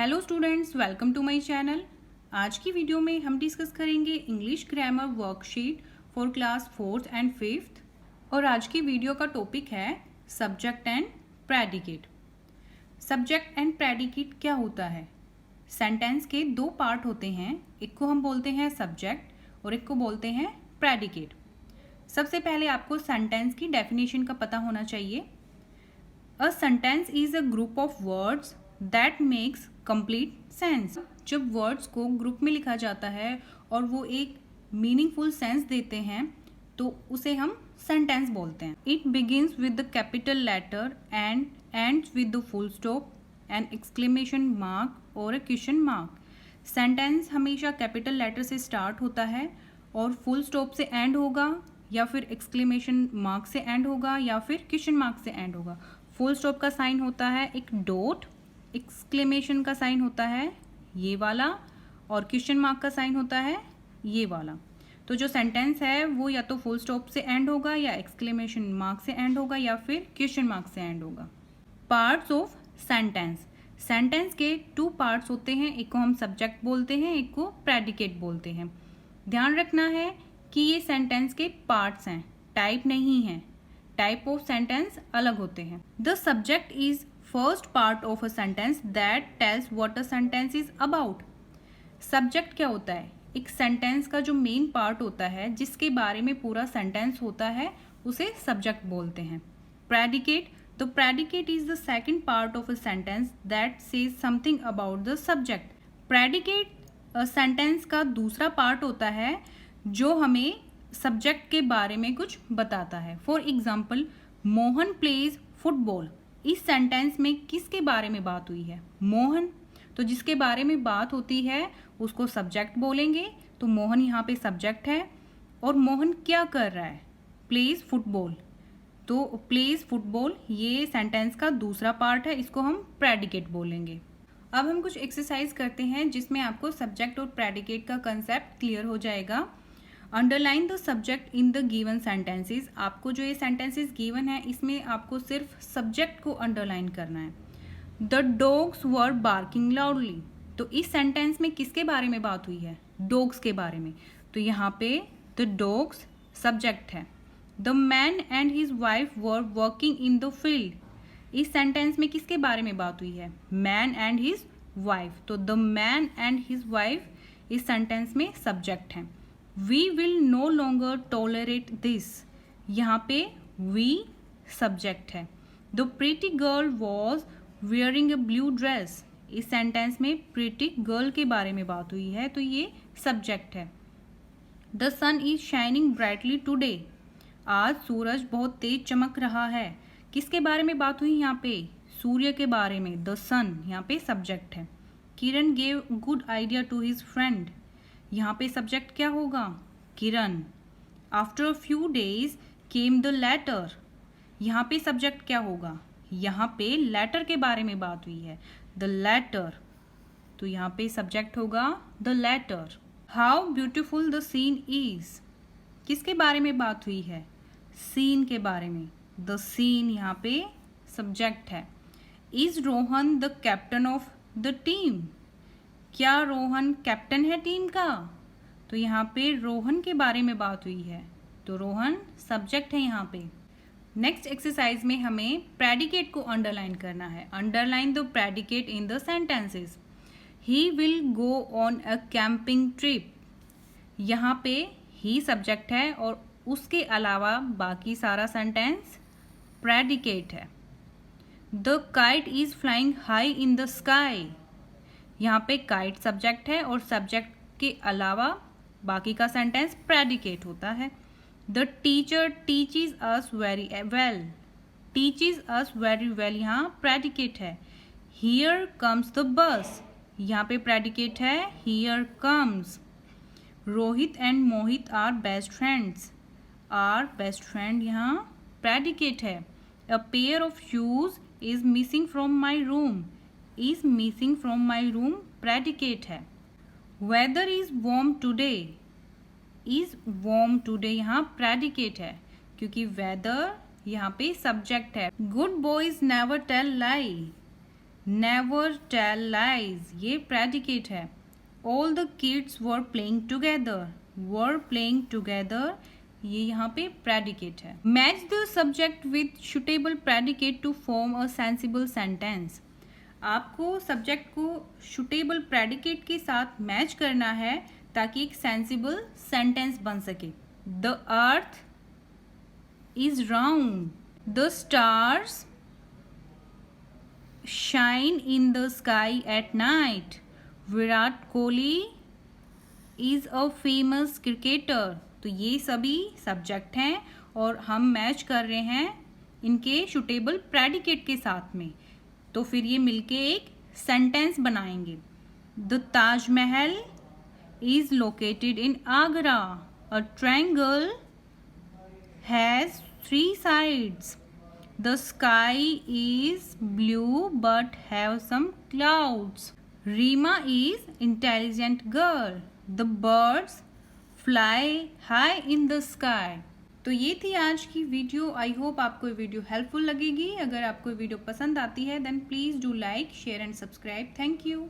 Hello students, welcome to my channel. आज की video में हम डिस्कस करेंगे English grammar worksheet for class 4th and 5th। और आज की वीडियो का टॉपिक है subject and predicate. Subject and predicate क्या होता है? सेंटेंस के दो पार्ट होते हैं, एक को हम बोलते हैं सब्जेक्ट और एक को बोलते हैं प्रेडिकेट। सबसे पहले आपको सेंटेंस की डेफिनेशन का पता होना चाहिए। A sentence is a group of words that makes complete sense. जब वर्ड्स को ग्रुप में लिखा जाता है और वो एक मीनिंगफुल सेंस देते हैं तो उसे हम सेंटेंस बोलते हैं। It begins with the capital letter and ends with the full stop, an exclamation mark और अ क्वेश्चन मार्क। सेंटेंस हमेशा कैपिटल लेटर से स्टार्ट होता है और फुल स्टॉप से एंड होगा, या फिर एक्सक्लेमेशन मार्क से एंड होगा, या फिर क्वेश्चन मार्क से एंड होगा। फुल स्टॉप का साइन होता है एक डॉट, एक्सक्लेमेशन का साइन होता है ये वाला, और क्वेश्चन मार्क का साइन होता है ये वाला। तो जो सेंटेंस है वो या तो फुल स्टॉप से एंड होगा, या एक्सक्लेमेशन मार्क से एंड होगा, या फिर क्वेश्चन मार्क से एंड होगा। Parts of sentence. सेंटेंस के टू पार्ट्स होते हैं, एक को हम सब्जेक्ट बोलते हैं, एक को प्रेडिकेट बोलते हैं। ध्यान रखना है कि ये सेंटेंस के पार्ट्स हैं, टाइप नहीं है। टाइप ऑफ सेंटेंस अलग होते हैं। The subject is first part of a sentence that tells what a sentence is about. Subject क्या होता है? एक सेंटेंस का जो मेन पार्ट होता है जिसके बारे में पूरा सेंटेंस होता है उसे सब्जेक्ट बोलते हैं। Predicate, the predicate is the second part of a sentence that says something about the subject. Predicate sentence का दूसरा पार्ट होता है जो हमें सब्जेक्ट के बारे में कुछ बताता है। For example, Mohan plays football. इस सेंटेंस में किसके बारे में बात हुई है? मोहन। तो जिसके बारे में बात होती है उसको सब्जेक्ट बोलेंगे। तो मोहन यहाँ पे सब्जेक्ट है। और मोहन क्या कर रहा है? Plays football. तो प्लेज फुटबॉल ये सेंटेंस का दूसरा पार्ट है, इसको हम प्रेडिकेट बोलेंगे। अब हम कुछ एक्सरसाइज करते हैं जिसमें आपको सब्जेक्ट और प्रेडिकेट का कंसेप्ट क्लियर हो जाएगा। Underline the subject in the given sentences. आपको जो ये सेंटेंसेस गिवन है इसमें आपको सिर्फ सब्जेक्ट को अंडरलाइन करना है। The dogs were barking loudly. तो इस सेंटेंस में किसके बारे में बात हुई है? डॉग्स के बारे में। तो यहाँ पे द डॉग्स सब्जेक्ट है। The man and his wife were working in the field. इस सेंटेंस में किसके बारे में बात हुई है? Man and his wife. तो the man and his wife इस सेंटेंस में सब्जेक्ट है। We will no longer tolerate this। यहाँ पे we सब्जेक्ट है। The pretty girl was wearing a blue dress। इस सेंटेंस में pretty girl के बारे में बात हुई है तो ये सब्जेक्ट है। The sun is shining brightly today। आज सूरज बहुत तेज चमक रहा है। किसके बारे में बात हुई यहाँ पे? सूर्य के बारे में। The sun यहाँ पे सब्जेक्ट है। किरण gave good idea to his friend। यहाँ पे सब्जेक्ट क्या होगा? Kiran. After a few days came the letter. यहाँ पे सब्जेक्ट क्या होगा? यहाँ पे लेटर के बारे में बात हुई है, द लेटर। तो यहाँ पे सब्जेक्ट होगा the letter. How beautiful the scene is. किसके बारे में बात हुई है? सीन के बारे में। द सीन यहाँ पे सब्जेक्ट है। Is Rohan the captain of the team. क्या रोहन कैप्टन है टीम का? तो यहाँ पे रोहन के बारे में बात हुई है तो रोहन सब्जेक्ट है यहाँ पे। नेक्स्ट एक्सरसाइज में हमें प्रेडिकेट को अंडरलाइन करना है। Underline the predicate in the sentences. He will go on a camping trip. यहाँ पे ही सब्जेक्ट है और उसके अलावा बाकी सारा सेंटेंस प्रेडिकेट है। The kite is flying high in the sky. यहाँ पे काइट सब्जेक्ट है और सब्जेक्ट के अलावा बाकी का सेंटेंस प्रेडिकेट होता है। The teacher teaches us very well. Teaches us very well यहाँ प्रेडिकेट है। Here comes the bus. यहाँ पे प्रेडिकेट है here comes. Rohit and Mohit are best friends. Are best friend यहाँ प्रेडिकेट है। A pair of shoes is missing from my room. Is missing from my room predicate है। Weather is warm today. Is warm today यहाँ predicate है क्योंकि weather यहाँ पे subject है। Good boys never tell lie. Never tell lies, ये predicate है। All the kids were playing together, were playing together, ये यहाँ पे प्रेडिकेट है। Match the subject with suitable predicate to form a sensible sentence, आपको subject को suitable predicate के साथ मैच करना है ताकि एक सेंसिबल सेंटेंस बन सके। The earth is round, the stars shine in the sky at night, Virat Kohli is a famous cricketer. तो ये सभी सब्जेक्ट हैं और हम मैच कर रहे हैं इनके सुटेबल प्रेडिकेट के साथ में, तो फिर ये मिलके एक सेंटेंस बनाएंगे। The Taj Mahal is located in Agra, a triangle has 3 sides, the sky is blue but have some clouds, Reema is intelligent girl, the birds fly high in the sky। तो ये थी आज की वीडियो। आई होप आपको ये video helpful लगेगी। अगर आपको वीडियो पसंद आती है then please do like, share and subscribe. Thank you.